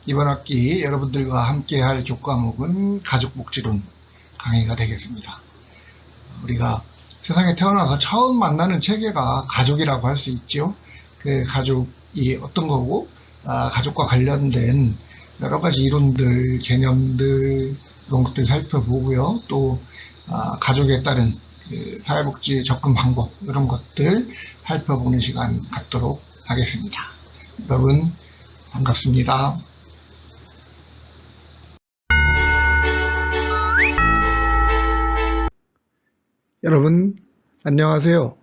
이번 학기 여러분들과 함께 할 교과목은 가족복지론 강의가 되겠습니다. 우리가 세상에 태어나서 처음 만나는 체계가 가족이라고 할 수 있죠. 그 가족이 어떤 거고, 가족과 관련된 여러 가지 이론들, 개념들, 이런 것들 살펴보고요. 또 가족에 따른 그 사회복지 접근 방법, 이런 것들 살펴보는 시간 갖도록 하겠습니다. 여러분 반갑습니다. 여러분 안녕하세요.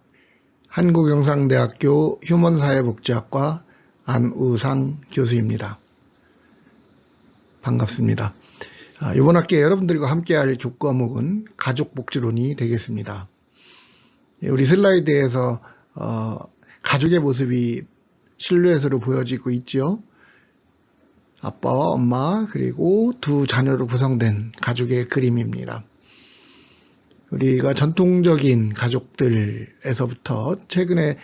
한국영상대학교 휴먼사회복지학과 안우상 교수입니다. 반갑습니다. 이번 학기에 여러분들과 함께할 교과목은 가족복지론이 되겠습니다. 우리 슬라이드에서 가족의 모습이 실루엣으로 보여지고 있죠. 아빠와 엄마 그리고 두 자녀로 구성된 가족의 그림입니다. 우리가 전통적인 가족들에서부터 최근에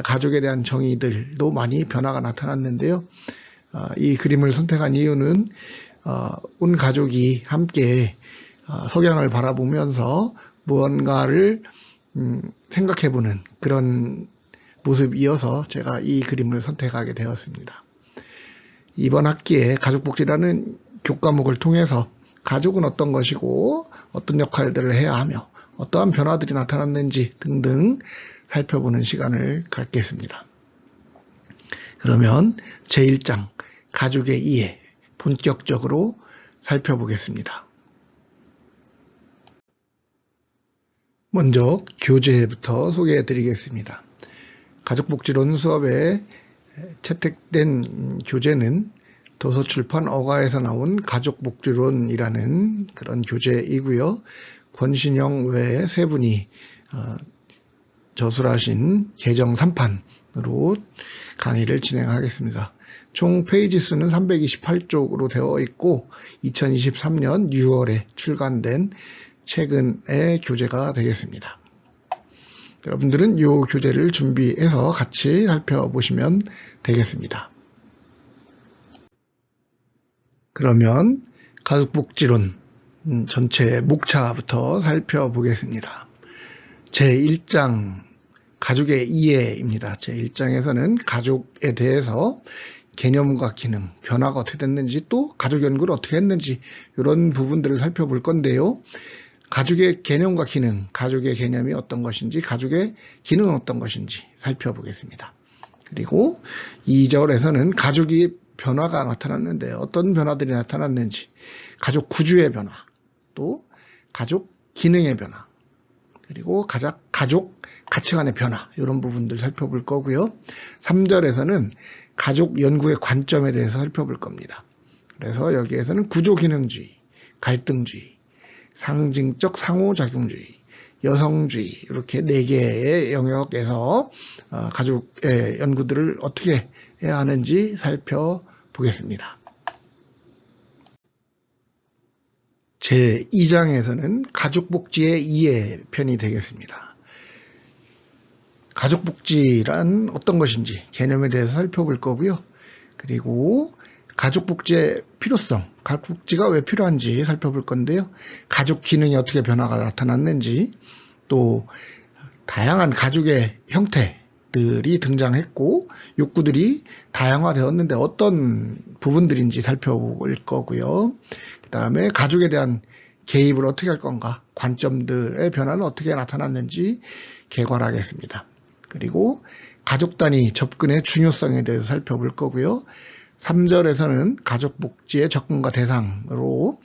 가족에 대한 정의들도 많이 변화가 나타났는데요. 이 그림을 선택한 이유는 온 가족이 함께 석양을 바라보면서 무언가를 생각해보는 그런 모습이어서 제가 이 그림을 선택하게 되었습니다. 이번 학기에 가족복지라는 교과목을 통해서 가족은 어떤 것이고 어떤 역할들을 해야 하며 어떠한 변화들이 나타났는지 등등 살펴보는 시간을 갖겠습니다. 그러면 제1장 가족의 이해 본격적으로 살펴보겠습니다. 먼저 교재부터 소개해 드리겠습니다. 가족복지론 수업에 채택된 교재는 도서출판 어가에서 나온 가족복지론이라는 그런 교재이고요. 권신영 외에 세 분이 저술하신 개정 3판으로 강의를 진행하겠습니다. 총 페이지 수는 328쪽으로 되어 있고 2023년 6월에 출간된 최근의 교재가 되겠습니다. 여러분들은 이 교재를 준비해서 같이 살펴보시면 되겠습니다. 그러면 가족복지론 전체 목차부터 살펴보겠습니다. 제1장 가족의 이해입니다. 제1장에서는 가족에 대해서 개념과 기능, 변화가 어떻게 됐는지 또 가족 연구를 어떻게 했는지 이런 부분들을 살펴볼 건데요. 가족의 개념과 기능, 가족의 개념이 어떤 것인지, 가족의 기능은 어떤 것인지 살펴보겠습니다. 그리고 2절에서는 가족이 변화가 나타났는데 어떤 변화들이 나타났는지, 가족 구조의 변화, 또 가족 기능의 변화, 그리고 가족 가치관의 변화 이런 부분들 살펴볼 거고요. 3절에서는 가족 연구의 관점에 대해서 살펴볼 겁니다. 그래서 여기에서는 구조기능주의, 갈등주의, 상징적 상호작용주의, 여성주의 이렇게 4개의 영역에서 가족의 연구들을 어떻게 해야 하는지 살펴보겠습니다. 제2장에서는 가족복지의 이해 편이 되겠습니다. 가족복지란 어떤 것인지 개념에 대해서 살펴볼 거고요. 그리고 가족복지의 필요성, 가족복지가 왜 필요한지 살펴볼 건데요. 가족 기능이 어떻게 변화가 나타났는지, 또 다양한 가족의 형태들이 등장했고 욕구들이 다양화되었는데 어떤 부분들인지 살펴볼 거고요. 그 다음에 가족에 대한 개입을 어떻게 할 건가, 관점들의 변화는 어떻게 나타났는지 개괄하겠습니다. 그리고 가족 단위 접근의 중요성에 대해서 살펴볼 거고요. 3절에서는 가족복지의 접근과 대상으로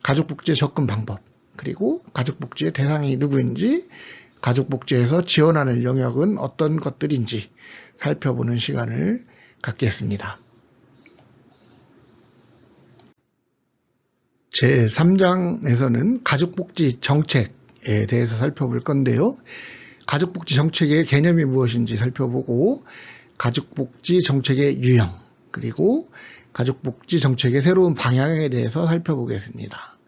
가족복지의 접근 방법, 그리고 가족복지의 대상이 누구인지, 가족복지에서 지원하는 영역은 어떤 것들인지 살펴보는 시간을 갖겠습니다. 제3장에서는 가족복지 정책에 대해서 살펴볼 건데요. 가족복지 정책의 개념이 무엇인지 살펴보고, 가족복지 정책의 유형, 그리고 가족복지 정책의 새로운 방향에 대해서 살펴보겠습니다.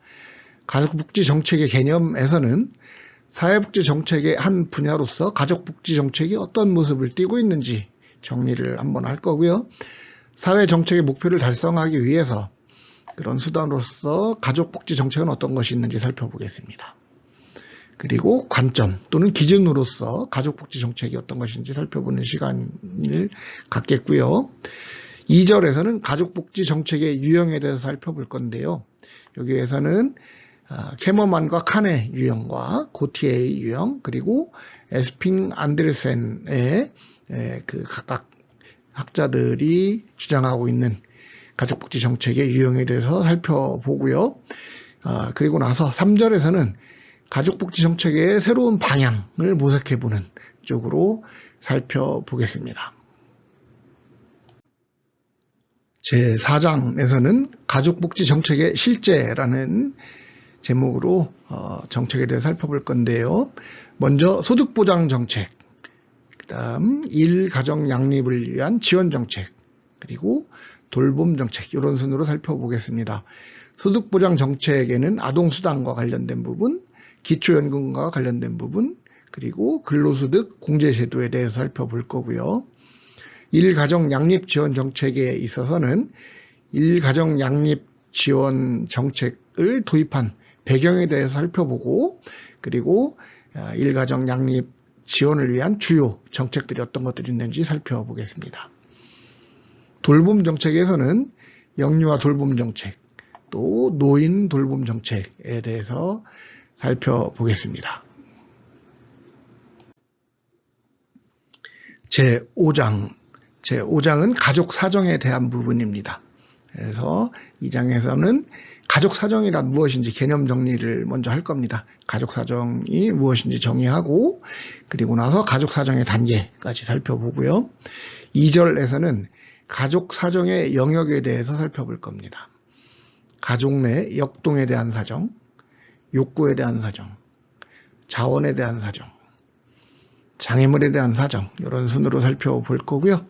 가족복지 정책의 개념에서는 사회복지 정책의 한 분야로서 가족복지 정책이 어떤 모습을 띠고 있는지 정리를 한번 할 거고요. 사회 정책의 목표를 달성하기 위해서 그런 수단으로서 가족복지 정책은 어떤 것이 있는지 살펴보겠습니다. 그리고 관점 또는 기준으로서 가족복지 정책이 어떤 것인지 살펴보는 시간을 갖겠고요. 2절에서는 가족복지 정책의 유형에 대해서 살펴볼 건데요. 여기에서는 캐머만과 칸의 유형과 고티에의 유형, 그리고 에스핑 안데르센의 그 각각 학자들이 주장하고 있는 가족복지 정책의 유형에 대해서 살펴보고요. 그리고 나서 3절에서는 가족복지 정책의 새로운 방향을 모색해보는 쪽으로 살펴보겠습니다. 제4장에서는 가족복지 정책의 실제라는 제목으로 정책에 대해 살펴볼 건데요. 먼저 소득보장 정책, 그 다음 일가정 양립을 위한 지원 정책, 그리고 돌봄 정책, 이런 순으로 살펴보겠습니다. 소득보장 정책에는 아동수당과 관련된 부분, 기초연금과 관련된 부분, 그리고 근로소득 공제제도에 대해서 살펴볼 거고요. 일가정 양립 지원 정책에 있어서는 일가정 양립 지원 정책을 도입한 배경에 대해서 살펴보고, 그리고 일가정 양립 지원을 위한 주요 정책들이 어떤 것들이 있는지 살펴보겠습니다. 돌봄 정책에서는 영유아 돌봄 정책, 또 노인 돌봄 정책에 대해서 살펴보겠습니다. 제5장은 가족 사정에 대한 부분입니다. 그래서 이 장에서는 가족 사정이란 무엇인지 개념 정리를 먼저 할 겁니다. 가족 사정이 무엇인지 정의하고, 그리고 나서 가족 사정의 단계까지 살펴보고요. 2절에서는 가족 사정의 영역에 대해서 살펴볼 겁니다. 가족 내 역동에 대한 사정, 욕구에 대한 사정, 자원에 대한 사정, 장애물에 대한 사정, 이런 순으로 살펴볼 거고요.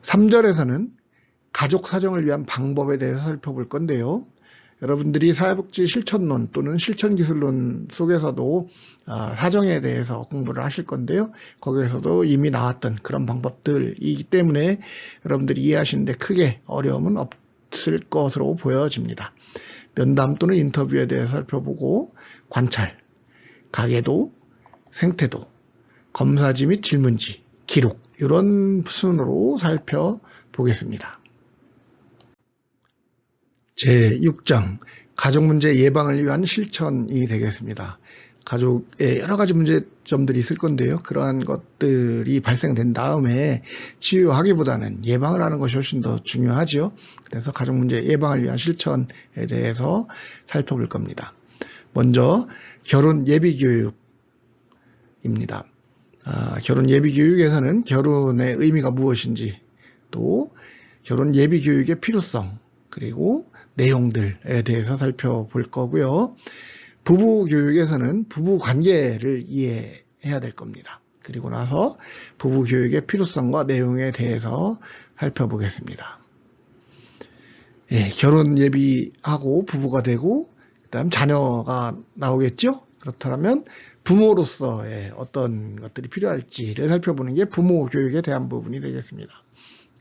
3절에서는 가족 사정을 위한 방법에 대해서 살펴볼 건데요. 여러분들이 사회복지 실천론 또는 실천기술론 속에서도 사정에 대해서 공부를 하실 건데요. 거기에서도 이미 나왔던 그런 방법들이기 때문에 여러분들이 이해하시는데 크게 어려움은 없을 것으로 보여집니다. 면담 또는 인터뷰에 대해서 살펴보고, 관찰, 가계도, 생태도, 검사지 및 질문지, 기록, 이런 순으로 살펴보겠습니다. 제6장, 가족문제 예방을 위한 실천이 되겠습니다. 가족에 여러 가지 문제점들이 있을 건데요. 그러한 것들이 발생된 다음에 치유하기보다는 예방을 하는 것이 훨씬 더 중요하죠. 그래서 가족문제 예방을 위한 실천에 대해서 살펴볼 겁니다. 먼저 결혼 예비교육입니다. 결혼 예비교육에서는 결혼의 의미가 무엇인지, 또 결혼 예비교육의 필요성, 그리고 내용들에 대해서 살펴볼 거고요. 부부 교육에서는 부부 관계를 이해해야 될 겁니다. 그리고 나서 부부 교육의 필요성과 내용에 대해서 살펴보겠습니다. 결혼 예비하고 부부가 되고, 그다음 자녀가 나오겠죠? 그렇다면 부모로서의 어떤 것들이 필요할지를 살펴보는 게 부모 교육에 대한 부분이 되겠습니다.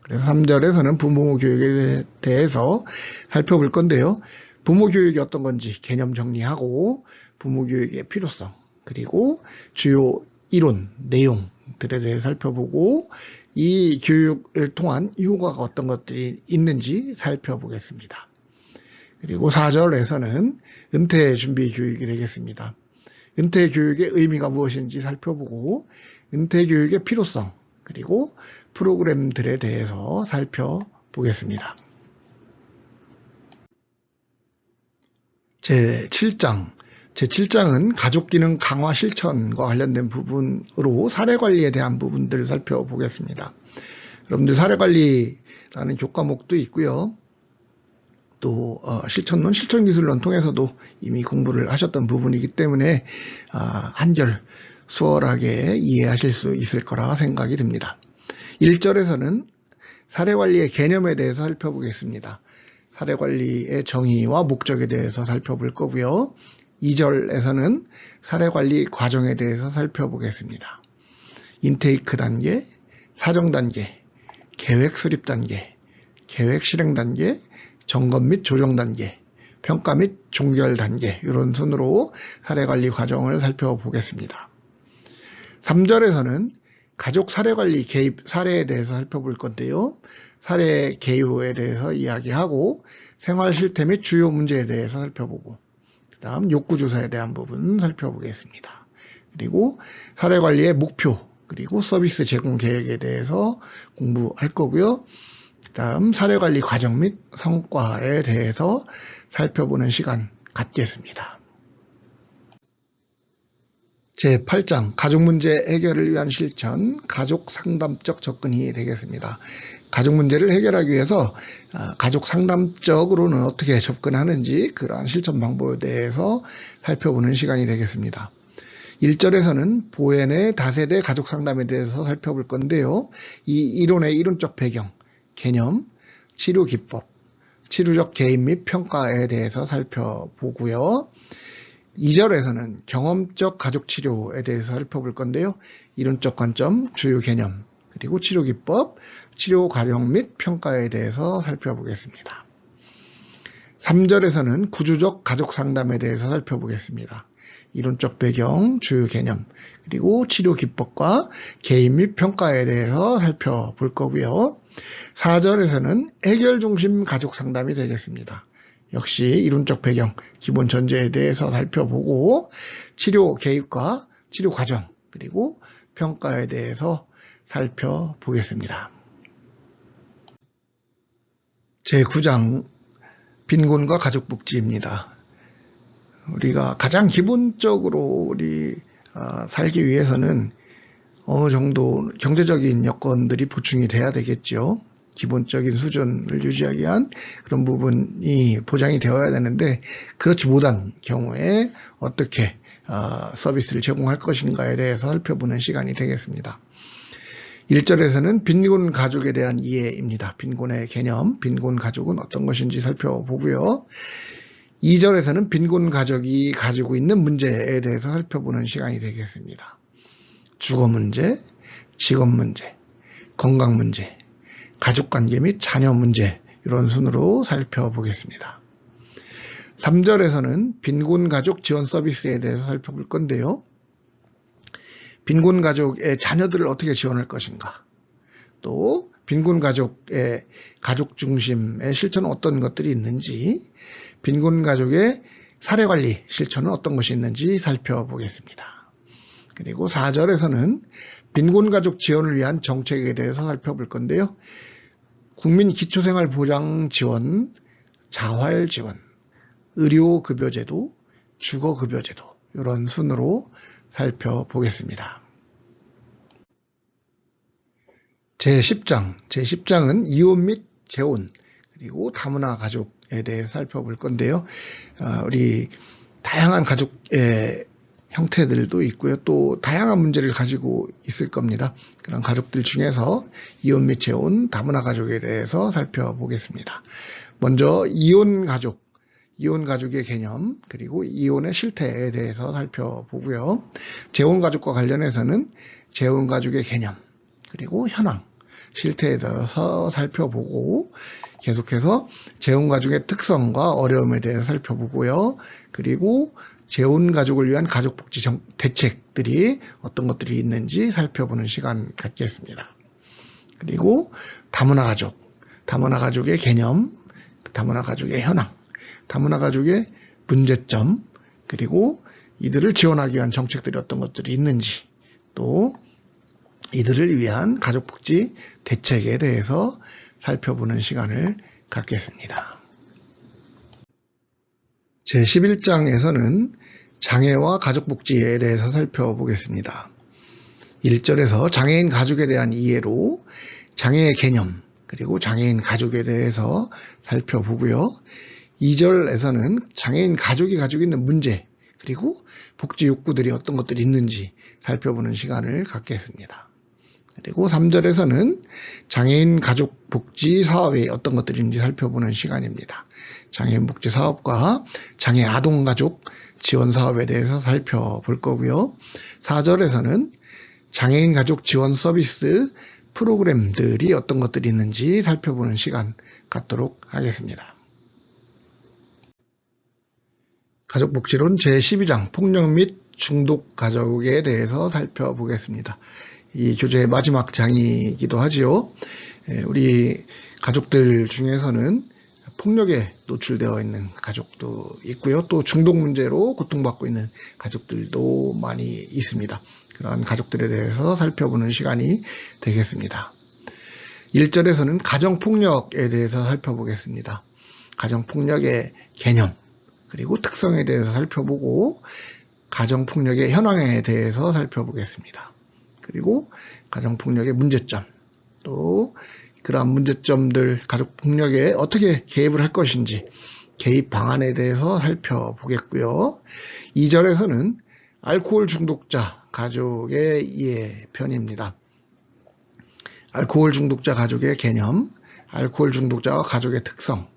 그래서 3절에서는 부모 교육에 대해서 살펴볼 건데요. 부모 교육이 어떤 건지 개념 정리하고, 부모 교육의 필요성, 그리고 주요 이론, 내용들에 대해 살펴보고, 이 교육을 통한 효과가 어떤 것들이 있는지 살펴보겠습니다. 그리고 4절에서는 은퇴 준비 교육이 되겠습니다. 은퇴 교육의 의미가 무엇인지 살펴보고, 은퇴 교육의 필요성, 그리고 프로그램들에 대해서 살펴보겠습니다. 제7장은 가족기능 강화 실천과 관련된 부분으로 사례관리에 대한 부분들을 살펴보겠습니다. 여러분들 사례관리라는 교과목도 있고요. 또 실천론, 실천기술론 통해서도 이미 공부를 하셨던 부분이기 때문에 한결 수월하게 이해하실 수 있을 거라 생각이 듭니다. 1절에서는 사례관리의 개념에 대해서 살펴보겠습니다. 사례관리의 정의와 목적에 대해서 살펴볼 거고요. 2절에서는 사례관리 과정에 대해서 살펴보겠습니다. 인테이크 단계, 사정 단계, 계획 수립 단계, 계획 실행 단계, 점검 및 조정 단계, 평가 및 종결 단계 이런 순으로 사례관리 과정을 살펴보겠습니다. 3절에서는 가족 사례관리 개입 사례에 대해서 살펴볼 건데요. 사례 개요에 대해서 이야기하고 생활 실태 및 주요 문제에 대해서 살펴보고 그 다음 욕구조사에 대한 부분 살펴보겠습니다. 그리고 사례관리의 목표 그리고 서비스 제공 계획에 대해서 공부할 거고요. 그 다음 사례관리 과정 및 성과에 대해서 살펴보는 시간 갖겠습니다. 제8장 가족문제 해결을 위한 실천, 가족 상담적 접근이 되겠습니다. 가족 문제를 해결하기 위해서 가족 상담적으로는 어떻게 접근하는지 그러한 실천 방법에 대해서 살펴보는 시간이 되겠습니다. 1절에서는 보혜의 다세대 가족 상담에 대해서 살펴볼 건데요. 이 이론의 이론적 배경, 개념, 치료 기법, 치료적 개입 및 평가에 대해서 살펴보고요. 2절에서는 경험적 가족 치료에 대해서 살펴볼 건데요. 이론적 관점, 주요 개념, 그리고 치료 기법, 치료 과정 및 평가에 대해서 살펴보겠습니다. 3절에서는 구조적 가족 상담에 대해서 살펴보겠습니다. 이론적 배경, 주요 개념, 그리고 치료 기법과 개입 및 평가에 대해서 살펴볼 거고요. 4절에서는 해결 중심 가족 상담이 되겠습니다. 역시 이론적 배경, 기본 전제에 대해서 살펴보고 치료 개입과 치료 과정, 그리고 평가에 대해서 살펴보겠습니다. 제9장 빈곤과 가족복지입니다. 우리가 가장 기본적으로 우리 살기 위해서는 어느 정도 경제적인 여건들이 보충이 돼야 되겠죠. 기본적인 수준을 유지하기 위한 그런 부분이 보장이 되어야 되는데 그렇지 못한 경우에 어떻게 서비스를 제공할 것인가에 대해서 살펴보는 시간이 되겠습니다. 1절에서는 빈곤 가족에 대한 이해입니다. 빈곤의 개념, 빈곤 가족은 어떤 것인지 살펴보고요. 2절에서는 빈곤 가족이 가지고 있는 문제에 대해서 살펴보는 시간이 되겠습니다. 주거 문제, 직업 문제, 건강 문제, 가족관계 및 자녀 문제 이런 순으로 살펴보겠습니다. 3절에서는 빈곤 가족 지원 서비스에 대해서 살펴볼 건데요. 빈곤 가족의 자녀들을 어떻게 지원할 것인가, 또 빈곤 가족의 가족 중심의 실천은 어떤 것들이 있는지, 빈곤 가족의 사례관리 실천은 어떤 것이 있는지 살펴보겠습니다. 그리고 4절에서는 빈곤 가족 지원을 위한 정책에 대해서 살펴볼 건데요. 국민 기초생활보장 지원, 자활 지원, 의료급여제도, 주거급여제도 이런 순으로 살펴보겠습니다. 제10장은 이혼 및 재혼 그리고 다문화 가족에 대해서 살펴볼 건데요. 우리 다양한 가족의 형태들도 있고요. 또 다양한 문제를 가지고 있을 겁니다. 그런 가족들 중에서 이혼 및 재혼, 다문화 가족에 대해서 살펴보겠습니다. 먼저 이혼 가족의 개념, 그리고 이혼의 실태에 대해서 살펴보고요. 재혼 가족과 관련해서는 재혼 가족의 개념, 그리고 현황, 실태에 대해서 살펴보고 계속해서 재혼 가족의 특성과 어려움에 대해서 살펴보고요. 그리고 재혼 가족을 위한 가족복지 대책들이 어떤 것들이 있는지 살펴보는 시간 갖겠습니다. 그리고 다문화 가족의 개념, 다문화 가족의 현황, 다문화 가족의 문제점, 그리고 이들을 지원하기 위한 정책들이 어떤 것들이 있는지, 또 이들을 위한 가족복지 대책에 대해서 살펴보는 시간을 갖겠습니다. 제11장에서는 장애와 가족복지에 대해서 살펴보겠습니다. 1절에서 장애인 가족에 대한 이해로 장애의 개념, 그리고 장애인 가족에 대해서 살펴보고요. 2절에서는 장애인 가족이 가지고 있는 문제, 그리고 복지 욕구들이 어떤 것들이 있는지 살펴보는 시간을 갖겠습니다. 그리고 3절에서는 장애인 가족 복지 사업이 어떤 것들이 있는지 살펴보는 시간입니다. 장애인 복지 사업과 장애 아동 가족 지원 사업에 대해서 살펴볼 거고요. 4절에서는 장애인 가족 지원 서비스 프로그램들이 어떤 것들이 있는지 살펴보는 시간 갖도록 하겠습니다. 가족복지론 제12장 폭력 및 중독 가족에 대해서 살펴보겠습니다. 이 교재의 마지막 장이기도 하지요. 우리 가족들 중에서는 폭력에 노출되어 있는 가족도 있고요. 또 중독 문제로 고통받고 있는 가족들도 많이 있습니다. 그런 가족들에 대해서 살펴보는 시간이 되겠습니다. 1절에서는 가정폭력에 대해서 살펴보겠습니다. 가정폭력의 개념, 그리고 특성에 대해서 살펴보고 가정폭력의 현황에 대해서 살펴보겠습니다. 그리고 가정폭력의 문제점, 또 그러한 문제점들, 가족폭력에 어떻게 개입을 할 것인지 개입 방안에 대해서 살펴보겠고요. 2절에서는 알코올 중독자 가족의 이해편입니다. 알코올 중독자 가족의 개념, 알코올 중독자와 가족의 특성,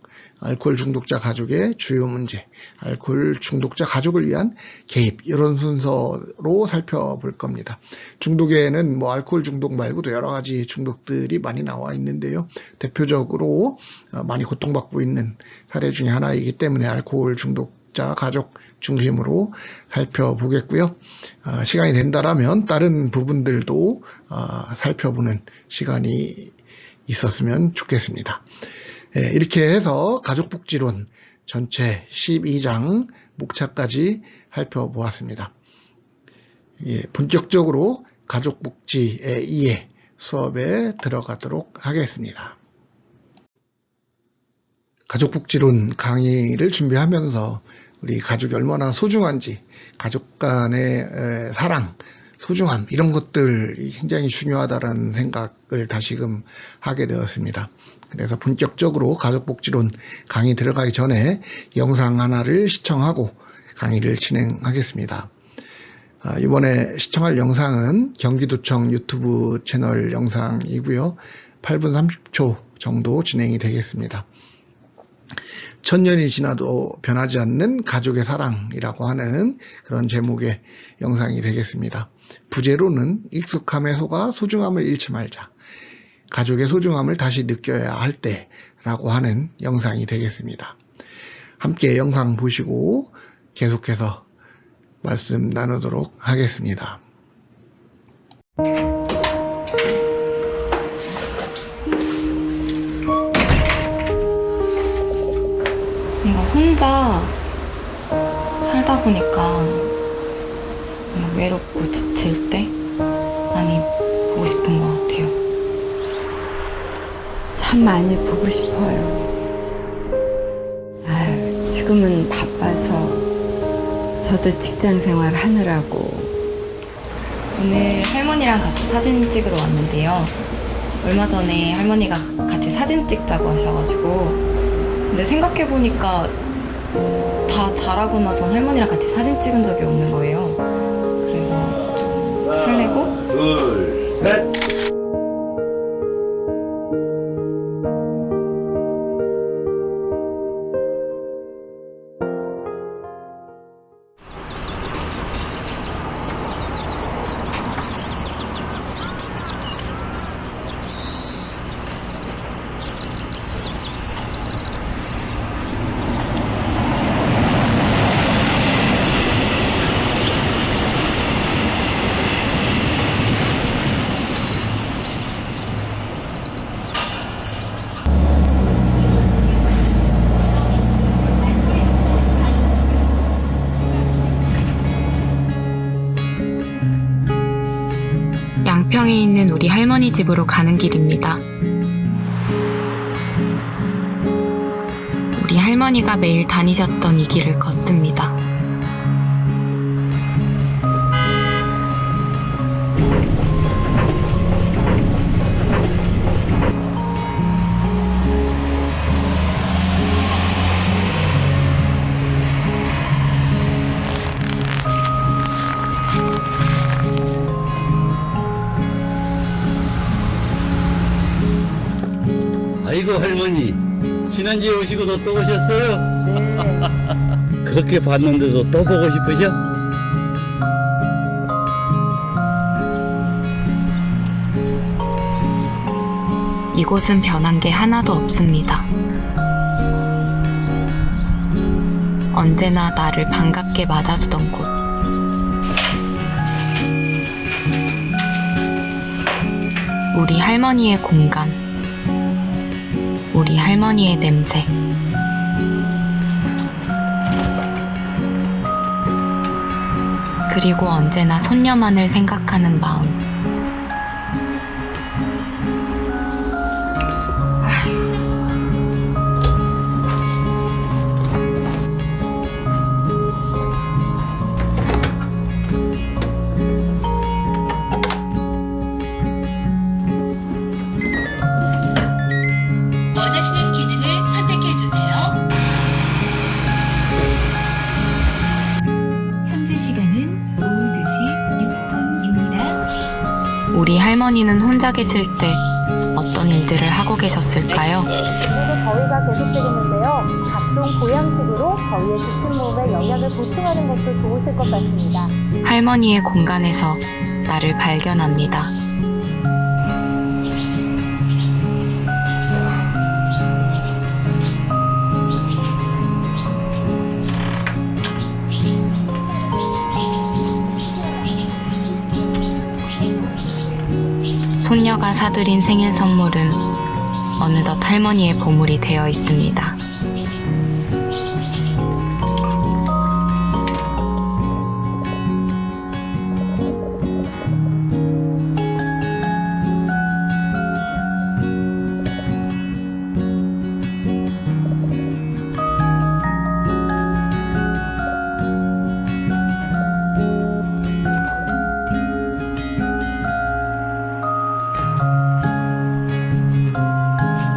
알코올 중독자 가족의 주요 문제, 알코올 중독자 가족을 위한 개입, 이런 순서로 살펴볼 겁니다. 중독에는 뭐 알코올 중독 말고도 여러 가지 중독들이 많이 나와 있는데요. 대표적으로 많이 고통받고 있는 사례 중에 하나이기 때문에 알코올 중독자 가족 중심으로 살펴보겠고요. 시간이 된다라면 다른 부분들도 살펴보는 시간이 있었으면 좋겠습니다. 이렇게 해서 가족복지론 전체 12장 목차까지 살펴보았습니다. 본격적으로 가족복지의 이해 수업에 들어가도록 하겠습니다. 가족복지론 강의를 준비하면서 우리 가족이 얼마나 소중한지, 가족 간의 사랑, 소중함, 이런 것들이 굉장히 중요하다는 생각을 다시금 하게 되었습니다. 그래서 본격적으로 가족복지론 강의 들어가기 전에 영상 하나를 시청하고 강의를 진행하겠습니다. 이번에 시청할 영상은 경기도청 유튜브 채널 영상이고요. 8분 30초 정도 진행이 되겠습니다. 천년이 지나도 변하지 않는 가족의 사랑이라고 하는 그런 제목의 영상이 되겠습니다. 부제로는 익숙함에 속아 소중함을 잃지 말자. 가족의 소중함을 다시 느껴야 할 때라고 하는 영상이 되겠습니다. 함께 영상 보시고 계속해서 말씀 나누도록 하겠습니다. 뭔가 혼자 살다 보니까 뭔가 외롭고 지칠 때 많이 보고 싶은 것 같아요. 참 많이 보고 싶어요. 아유, 지금은 바빠서 저도 직장 생활 하느라고. 오늘 할머니랑 같이 사진 찍으러 왔는데요. 얼마 전에 할머니가 같이 사진 찍자고 하셔가지고, 근데 생각해보니까 다 자라고 나선 할머니랑 같이 사진 찍은 적이 없는 거예요. 그래서 좀 설레고, 둘, 셋. 양평에 있는 우리 할머니 집으로 가는 길입니다. 우리 할머니가 매일 다니셨던 이 길을 걷습니다. 아이고 할머니, 지난주에 오시고도 또 오셨어요? 네. 그렇게 봤는데도 또 보고 싶으셔? 이곳은 변한 게 하나도 없습니다. 언제나 나를 반갑게 맞아주던 곳. 우리 할머니의 공간. 우리 할머니의 냄새. 그리고 언제나 손녀만을 생각하는 마음. 원하시는 기능을 선택해주세요. 현재 시간은 오후 2시 6분입니다. 우리 할머니는 혼자 계실 때 어떤 일들을 하고 계셨을까요? 그리고 더위가 계속되겠는데요. 각종 보양식으로 더위의 깊은 몸에 영양을 보충하는 것도 좋으실 것 같습니다. 할머니의 공간에서 나를 발견합니다. 손녀가 사들인 생일 선물은 어느덧 할머니의 보물이 되어 있습니다.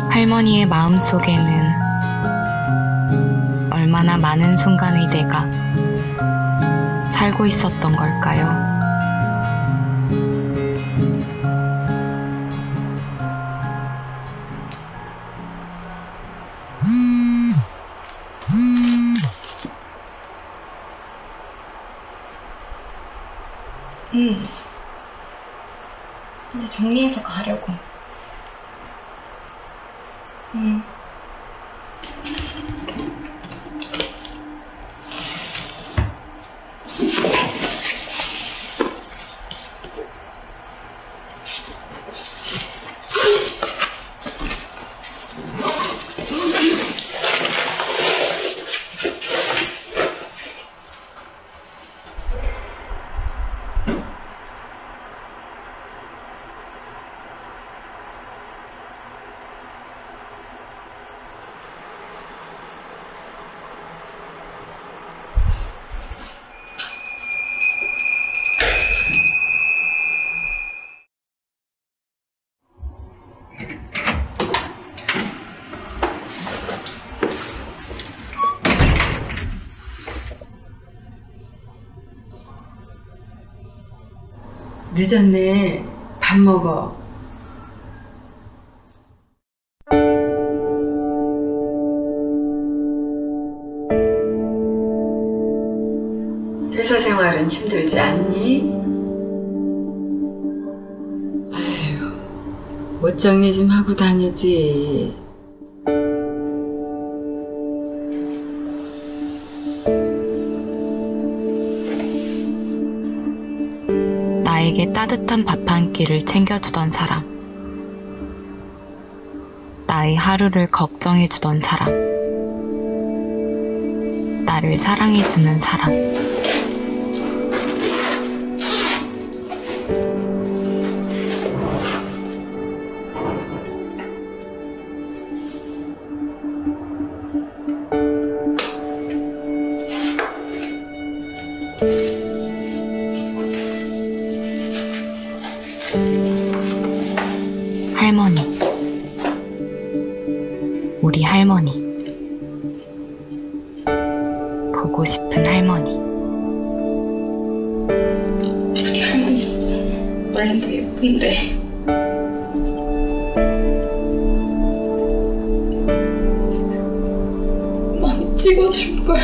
할머니의 마음속에는 얼마나 많은 순간의 내가 살고 있었던 걸까요? 이제 정리해서 가려고. 늦었네. 밥 먹어. 회사 생활은 힘들지 않니? 아유, 옷 정리 좀 하고 다니지. 나에게 따뜻한 밥 한 끼를 챙겨주던 사람. 나의 하루를 걱정해주던 사람. 나를 사랑해주는 사람. 할머니. 우리 할머니. 보고 싶은 할머니. 할머니, 원래도 예쁜데. 많이 찍어줄걸.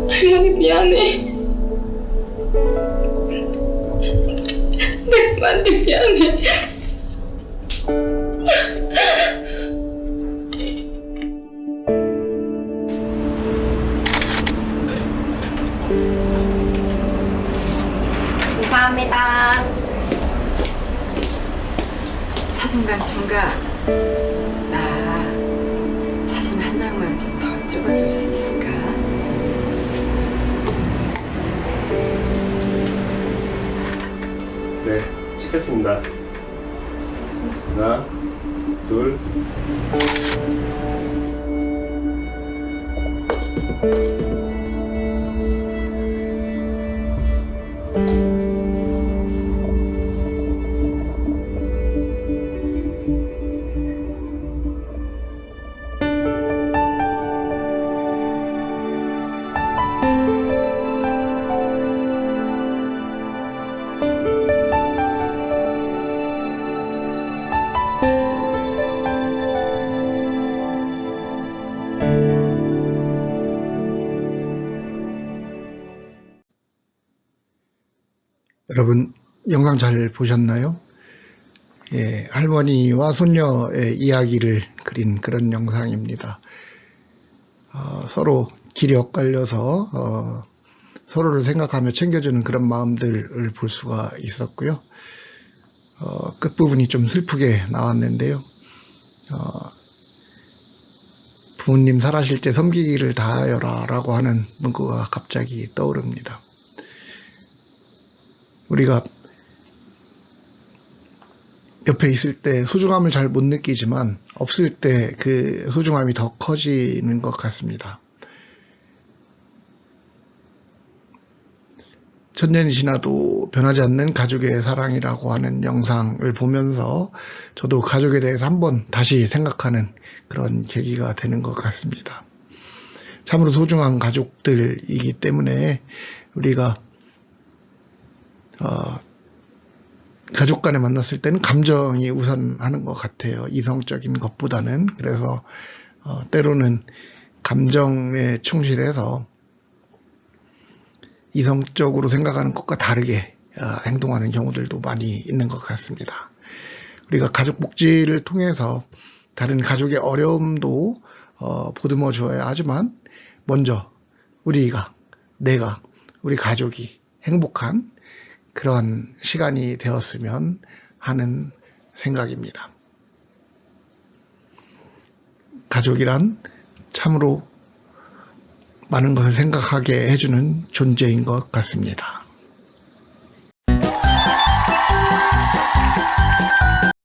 할머니 미안해. 엄마한테 미안해. 감사합니다. 사진관 총각, 나 사진 한 장만 좀 더 찍어줄 수 있을까? 네, 찍겠습니다. 하나, 둘. 여러분 영상 잘 보셨나요? 예, 할머니와 손녀의 이야기를 그린 그런 영상입니다. 서로 길이 엇갈려서 서로를 생각하며 챙겨주는 그런 마음들을 볼 수가 있었고요. 끝부분이 좀 슬프게 나왔는데요. 부모님 살아실 때 섬기기를 다하여라 라고 하는 문구가 갑자기 떠오릅니다. 우리가 옆에 있을 때 소중함을 잘 못 느끼지만 없을 때 그 소중함이 더 커지는 것 같습니다. 천년이 지나도 변하지 않는 가족의 사랑이라고 하는 영상을 보면서 저도 가족에 대해서 한번 다시 생각하는 그런 계기가 되는 것 같습니다. 참으로 소중한 가족들이기 때문에 우리가 가족 간에 만났을 때는 감정이 우선하는 것 같아요. 이성적인 것보다는. 그래서 때로는 감정에 충실해서 이성적으로 생각하는 것과 다르게 행동하는 경우들도 많이 있는 것 같습니다. 우리가 가족 복지를 통해서 다른 가족의 어려움도 보듬어 주어야 하지만 먼저 내가 우리 가족이 행복한 그런 시간이 되었으면 하는 생각입니다. 가족이란 참으로 많은 것을 생각하게 해주는 존재인 것 같습니다.